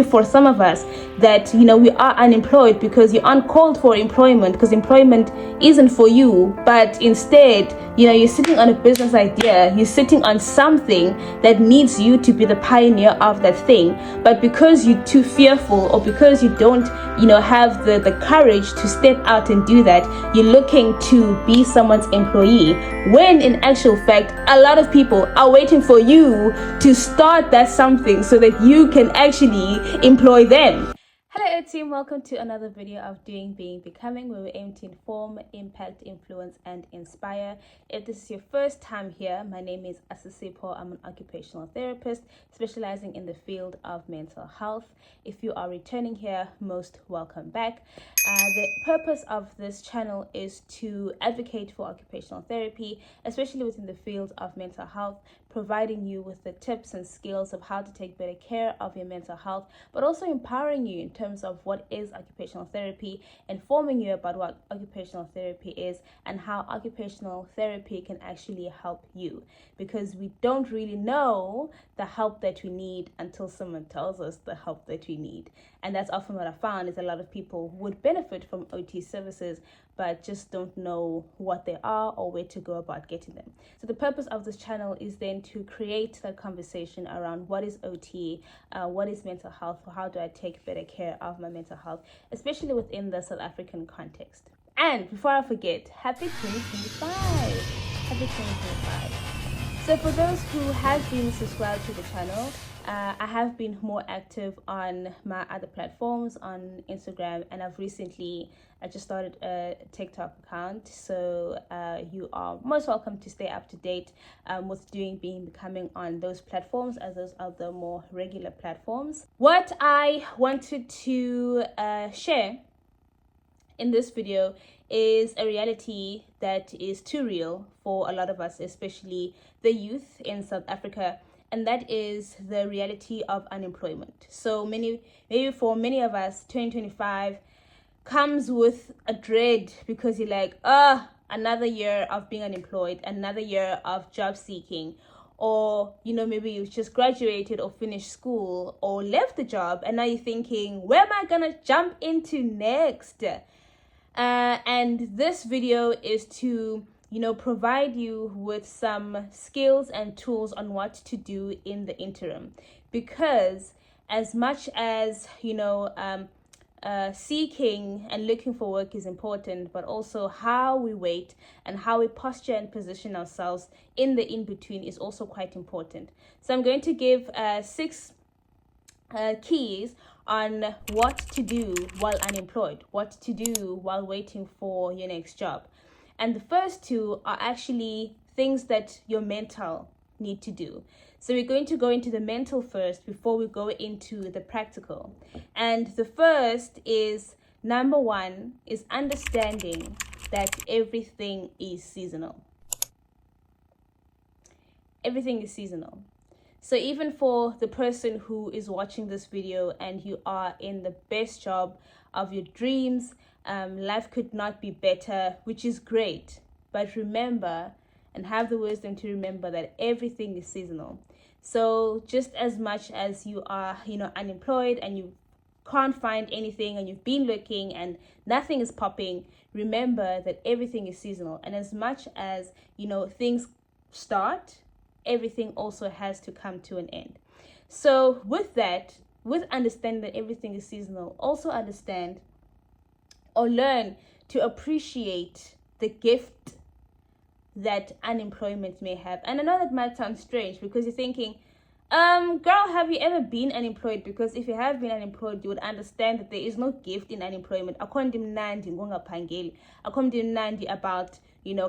for some of us that we are unemployed because you aren't called for employment, because employment isn't for you, but instead you're sitting on a business idea, you're sitting on something that needs you to be the pioneer of that thing, but because you're too fearful, or because you don't have the courage to step out and do that, you're looking to be someone's employee, when in actual fact a lot of people are waiting for you to start that something so that you can actually employ them. Hello team, welcome to another video of Doing, Being, Becoming, where we aim to inform, impact, influence and inspire. If this is your first time here, my name is Asisipo. I'm an occupational therapist specializing in the field of mental health. If you are returning here, most welcome back. The purpose of this channel is to advocate for occupational therapy, especially within the field of mental health, providing you with the tips and skills of how to take better care of your mental health, but also empowering you in terms of what is occupational therapy, informing you about what occupational therapy is and how occupational therapy can actually help you, because we don't really know the help that we need until someone tells us the help that we need. And that's often what I found, is a lot of people would benefit from OT services but just don't know what they are or where to go about getting them. So the purpose of this channel is then to create that conversation around what is OT, what is mental health, how do I take better care of my mental health, especially within the South African context. And before I forget, happy 2025! Happy 2025! So for those who have been subscribed to the channel, I have been more active on my other platforms, on Instagram, and I just started a TikTok account, so you are most welcome to stay up to date with Doing, Being, Becoming on those platforms as those are the more regular platforms. What I wanted to share in this video is a reality that is too real for a lot of us, especially the youth in South Africa, and that is the reality of unemployment. So maybe for many of us, 2025 comes with a dread, because you're like, another year of being unemployed, another year of job seeking, or maybe you've just graduated or finished school or left the job, and now you're thinking, where am I gonna jump into next? And this video is to provide you with some skills and tools on what to do in the interim, because as much as seeking and looking for work is important, but also how we wait and how we posture and position ourselves in the in-between is also quite important. So I'm going to give 6 keys on what to do while unemployed, what to do while waiting for your next job. And the first 2 are actually things that your mental need to do. So we're going to go into the mental first before we go into the practical. And the first is, number 1, is understanding that everything is seasonal. Everything is seasonal. So even for the person who is watching this video and you are in the best job of your dreams, life could not be better, which is great. But remember, and have the wisdom to remember, that everything is seasonal. So just as much as you are, unemployed and you can't find anything and you've been looking and nothing is popping, remember that everything is seasonal. And as much as, things start, everything also has to come to an end. So with that, with understanding that everything is seasonal, also understand or learn to appreciate the gift that unemployment may have. And I know that might sound strange, because you're thinking, girl, have you ever been unemployed? Because if you have been unemployed, you would understand that there is no gift in unemployment. Akho mnandi about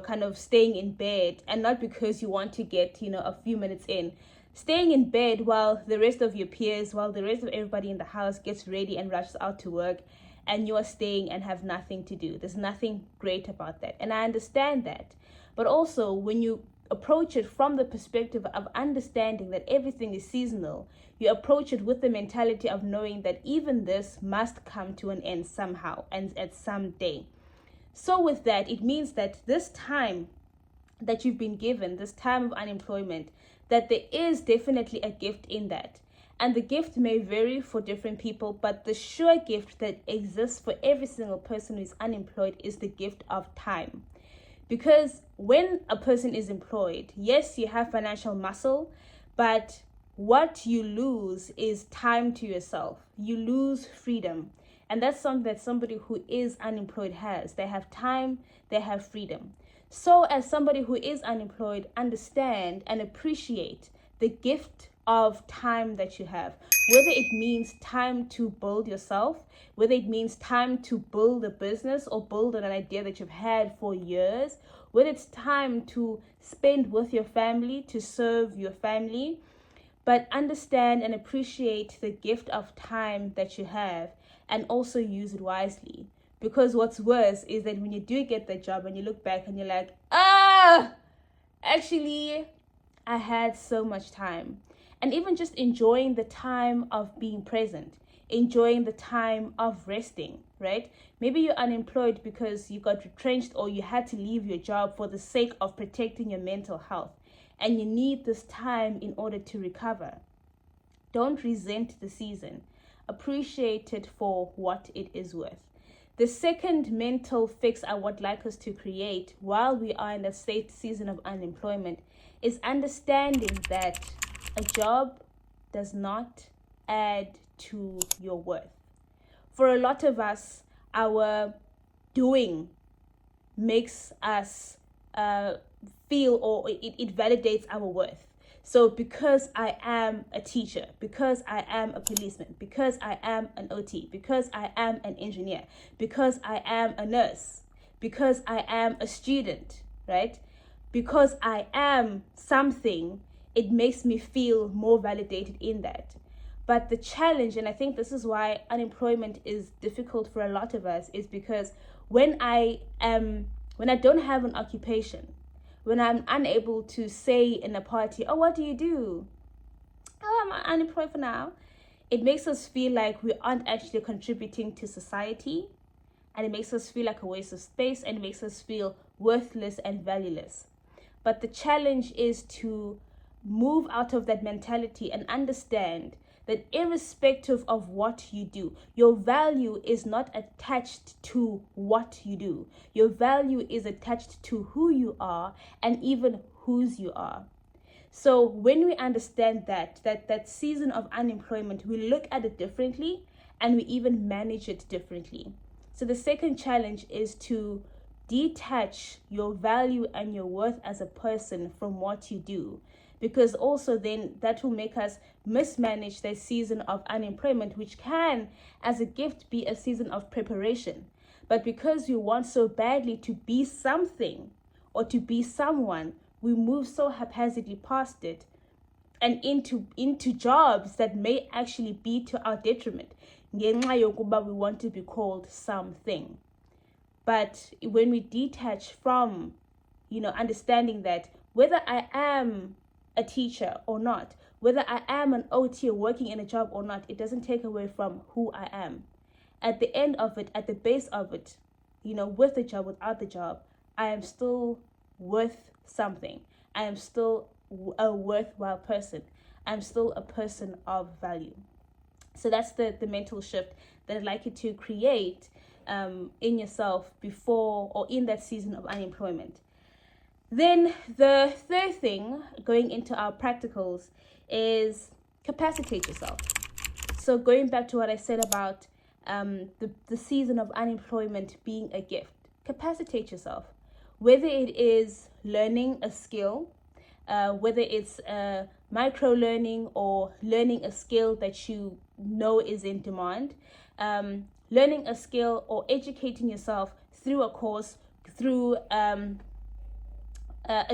kind of staying in bed, and not because you want to get a few minutes in, staying in bed while the rest of your peers, while the rest of everybody in the house gets ready and rushes out to work, and you are staying and have nothing to do. There's nothing great about that, and I understand that. But also, when you approach it from the perspective of understanding that everything is seasonal, you approach it with the mentality of knowing that even this must come to an end somehow and at some day. So with that, it means that this time that you've been given, this time of unemployment, that there is definitely a gift in that. And the gift may vary for different people, but the sure gift that exists for every single person who is unemployed is the gift of time. Because when a person is employed, yes, you have financial muscle, but what you lose is time to yourself. You lose freedom. And that's something that somebody who is unemployed has. They have time, they have freedom. So as somebody who is unemployed, understand and appreciate the gift of time that you have, whether it means time to build yourself, whether it means time to build a business or build an idea that you've had for years, whether it's time to spend with your family, to serve your family. But understand and appreciate the gift of time that you have and also use it wisely. Because what's worse is that when you do get the job and you look back and you're like, actually, I had so much time. And even just enjoying the time of being present, enjoying the time of resting, right? Maybe you're unemployed because you got retrenched or you had to leave your job for the sake of protecting your mental health. And you need this time in order to recover. Don't resent the season. Appreciate it for what it is worth. The second mental fix I would like us to create while we are in the season of unemployment is understanding that a job does not add to your worth. For a lot of us, our doing makes us feel, or it validates our worth. So because I am a teacher, because I am a policeman, because I am an OT, because I am an engineer, because I am a nurse, because I am a student, right? Because I am something, it makes me feel more validated in that. But the challenge, and I think this is why unemployment is difficult for a lot of us, is because when I don't have an occupation, when I'm unable to say in a party, oh, what do you do? Oh, I'm unemployed for now. It makes us feel like we aren't actually contributing to society. And it makes us feel like a waste of space, and it makes us feel worthless and valueless. But the challenge is to move out of that mentality and understand that irrespective of what you do, your value is not attached to what you do. Your value is attached to who you are and even whose you are. So when we understand that season of unemployment, we look at it differently and we even manage it differently. So the second challenge is to detach your value and your worth as a person from what you do, because also then that will make us mismanage the season of unemployment, which can, as a gift, be a season of preparation. But because we want so badly to be something or to be someone, we move so haphazardly past it and into jobs that may actually be to our detriment. Ngenxa yokuba we want to be called something. But when we detach from, understanding that whether I am a teacher or not, whether I am an OT or working in a job or not, it doesn't take away from who I am. At the end of it, at the base of it, with the job, without the job, I am still worth something. I am still a worthwhile person. I'm still a person of value. So that's the mental shift that I'd like you to create in yourself before or in that season of unemployment. Then the third thing, going into our practicals, is capacitate yourself. So going back to what I said about the season of unemployment being a gift, capacitate yourself. Whether it is learning a skill, whether it's micro learning or learning a skill that you know is in demand, learning a skill or educating yourself through a course, through and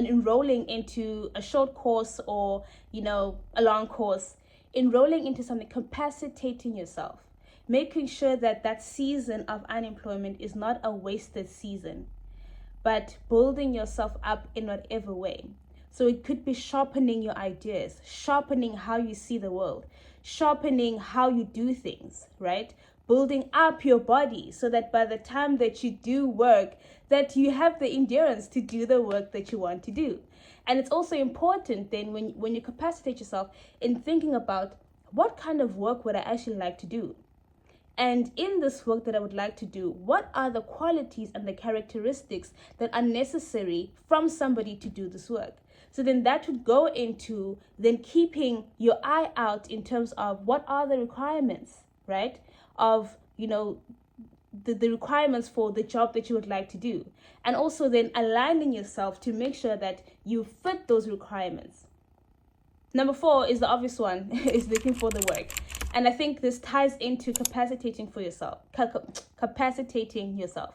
enrolling into a short course or a long course, enrolling into something, capacitating yourself, making sure that season of unemployment is not a wasted season, but building yourself up in whatever way. So it could be sharpening your ideas, sharpening how you see the world, sharpening how you do things, right? Building up your body so that by the time that you do work, that you have the endurance to do the work that you want to do. And it's also important then when you capacitate yourself in thinking about what kind of work would I actually like to do? And in this work that I would like to do, what are the qualities and the characteristics that are necessary from somebody to do this work? So then that would go into then keeping your eye out in terms of what are the requirements, right? Of, the requirements for the job that you would like to do. And also then aligning yourself to make sure that you fit those requirements. Number 4 is the obvious one, is looking for the work. And I think this ties into capacitating yourself.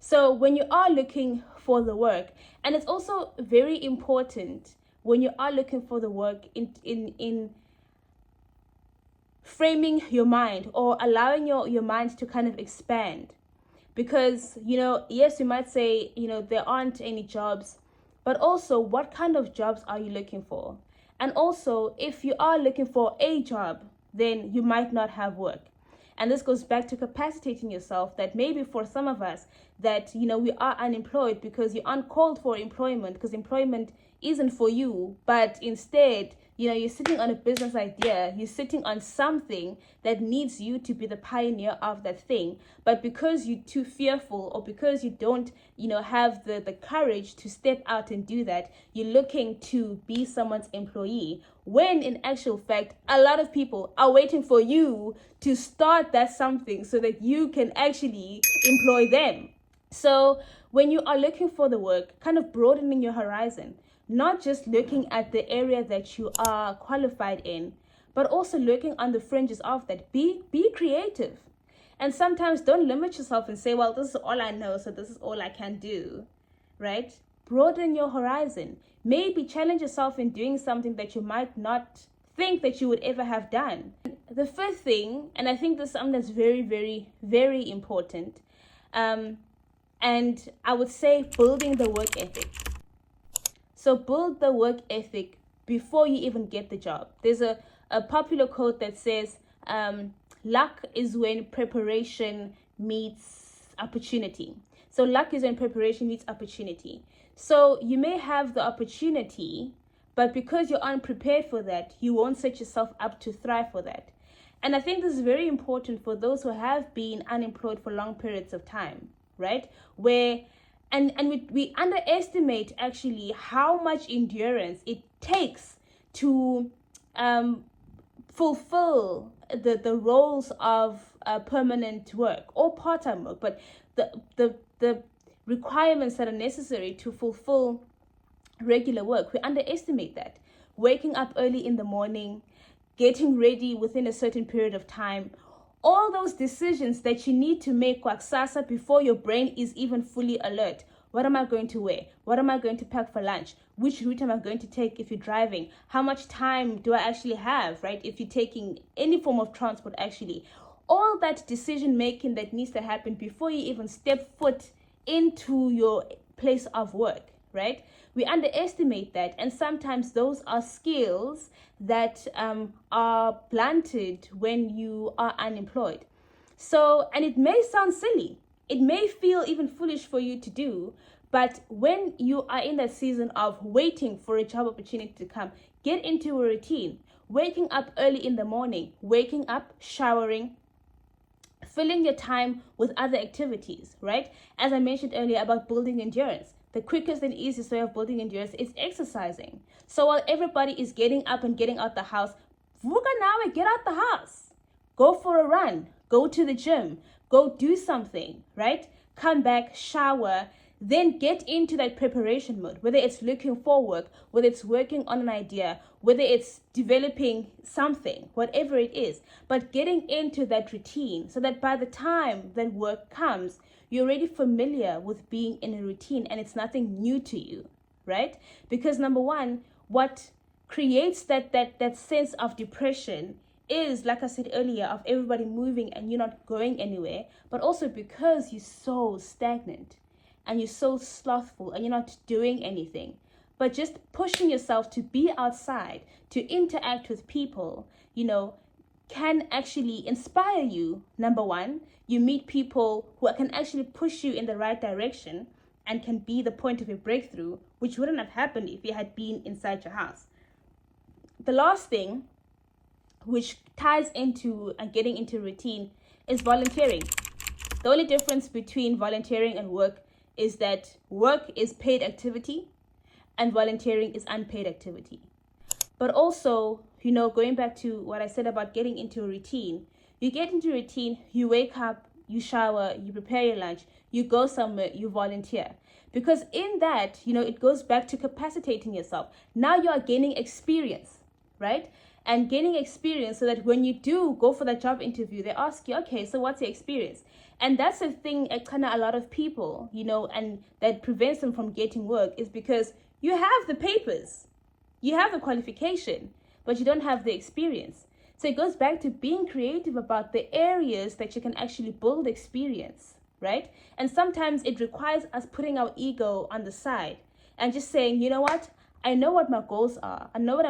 So when you are looking for the work, and it's also very important when you are looking for the work in framing your mind or allowing your mind to kind of expand. Because, yes, you might say, there aren't any jobs, but also what kind of jobs are you looking for? And also, if you are looking for a job, then you might not have work. And this goes back to capacitating yourself, that maybe for some of us that, we are unemployed because you're uncalled for employment, because employment isn't for you, but instead, you're sitting on a business idea, you're sitting on something that needs you to be the pioneer of that thing. But because you're too fearful, or because you don't, have the courage to step out and do that, you're looking to be someone's employee. When in actual fact, a lot of people are waiting for you to start that something so that you can actually employ them. So when you are looking for the work, kind of broadening your horizon, not just looking at the area that you are qualified in, but also looking on the fringes of that. Be creative. And sometimes don't limit yourself and say, well, this is all I know, so this is all I can do, right? Broaden your horizon. Maybe challenge yourself in doing something that you might not think that you would ever have done. The 5th thing, and I think this is something that's very, very, very important, and I would say building the work ethic. So build the work ethic before you even get the job. There's a popular quote that says, luck is when preparation meets opportunity. So luck is when preparation meets opportunity. So you may have the opportunity, but because you're unprepared for that, you won't set yourself up to thrive for that. And I think this is very important for those who have been unemployed for long periods of time, right? We underestimate actually how much endurance it takes to fulfill the roles of permanent work or part-time work, but the requirements that are necessary to fulfill regular work. We underestimate that. Waking up early in the morning, getting ready within a certain period of time, all those decisions that you need to make kwakusasa before your brain is even fully alert. What am I going to wear? What am I going to pack for lunch? Which route am I going to take if you're driving? How much time do I actually have, right? If you're taking any form of transport, actually. All that decision making that needs to happen before you even step foot into your place of work, right? We underestimate that, and sometimes those are skills that are blunted when you are unemployed. So, and it may sound silly, it may feel even foolish for you to do, but when you are in that season of waiting for a job opportunity to come, get into a routine. Waking up early in the morning, waking up, showering, filling your time with other activities, right? As I mentioned earlier about building endurance, the quickest and easiest way of building endurance is exercising. So while everybody is getting up and getting out the house, vuka nawe, get out the house. Go for a run, go to the gym, go do something, right? Come back, shower, then get into that preparation mode, whether it's looking for work, whether it's working on an idea, whether it's developing something, whatever it is, but getting into that routine so that by the time that work comes, you're already familiar with being in a routine and it's nothing new to you, right? Because number one, what creates that sense of depression is, like I said earlier, of everybody moving and you're not going anywhere, but also because you're so stagnant and you're so slothful and you're not doing anything. But just pushing yourself to be outside, to interact with people, can actually inspire you. Number one, you meet people who can actually push you in the right direction and can be the point of a breakthrough, which wouldn't have happened if you had been inside your house. The last thing which ties into getting into routine, is volunteering. The only difference between volunteering and work is that work is paid activity and volunteering is unpaid activity. But also, going back to what I said about getting into a routine, you get into a routine, you wake up, you shower, you prepare your lunch, you go somewhere, you volunteer. Because in that, it goes back to capacitating yourself. Now you are gaining experience, right? And gaining experience so that when you do go for that job interview, they ask you, okay, so what's your experience? And that's the thing at kind of a lot of people, and that prevents them from getting work is because you have the papers, you have the qualification, but you don't have the experience. So it goes back to being creative about the areas that you can actually build experience, right? And sometimes it requires us putting our ego on the side and just saying, you know what? I know what my goals are. I know where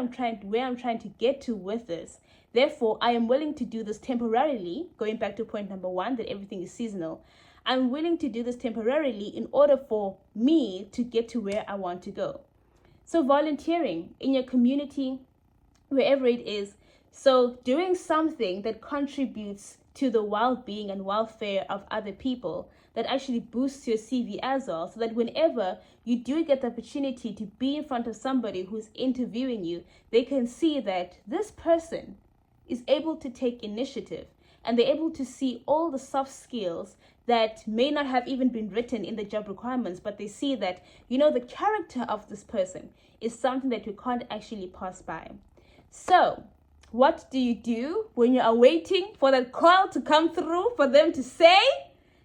I'm trying to get to with this. Therefore, I am willing to do this temporarily, going back to point number 1, that everything is seasonal. I'm willing to do this temporarily in order for me to get to where I want to go. So volunteering in your community, wherever it is, so doing something that contributes to the well-being and welfare of other people, that actually boosts your CV as well, so that whenever you do get the opportunity to be in front of somebody who's interviewing you, they can see that this person is able to take initiative and they're able to see all the soft skills that may not have even been written in the job requirements, but they see that, the character of this person is something that you can't actually pass by. So what do you do when you are waiting for that call to come through for them to say?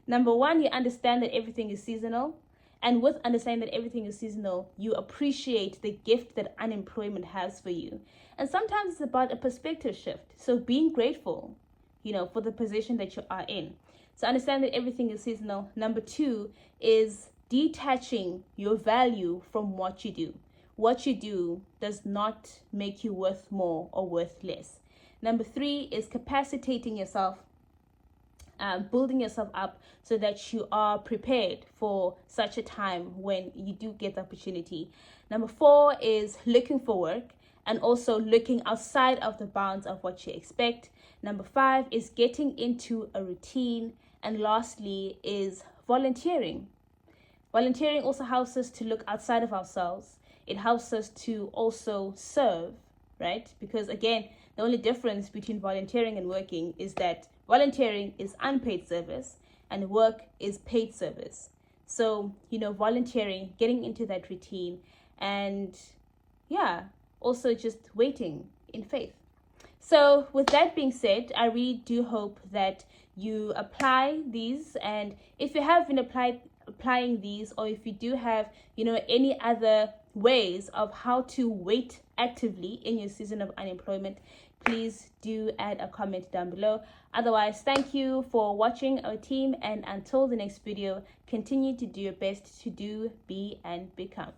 Number 1, you understand that everything is seasonal. And with understanding that everything is seasonal, you appreciate the gift that unemployment has for you. And sometimes it's about a perspective shift. So being grateful, for the position that you are in. So understand that everything is seasonal. Number 2 is detaching your value from what you do. What you do does not make you worth more or worth less. Number 3 is capacitating yourself, building yourself up so that you are prepared for such a time when you do get the opportunity. Number 4 is looking for work and also looking outside of the bounds of what you expect. Number 5 is getting into a routine. And lastly is volunteering. Volunteering also helps us to look outside of ourselves. It helps us to also serve, right? Because again, the only difference between volunteering and working is that volunteering is unpaid service and work is paid service. So, volunteering, getting into that routine, and also just waiting in faith. So with that being said, I really do hope that you apply these, and if you have been applying these, or if you do have any other ways of how to wait actively in your season of unemployment, please do add a comment down below. Otherwise, thank you for watching our team, and until the next video, continue to do your best to do, be, and become.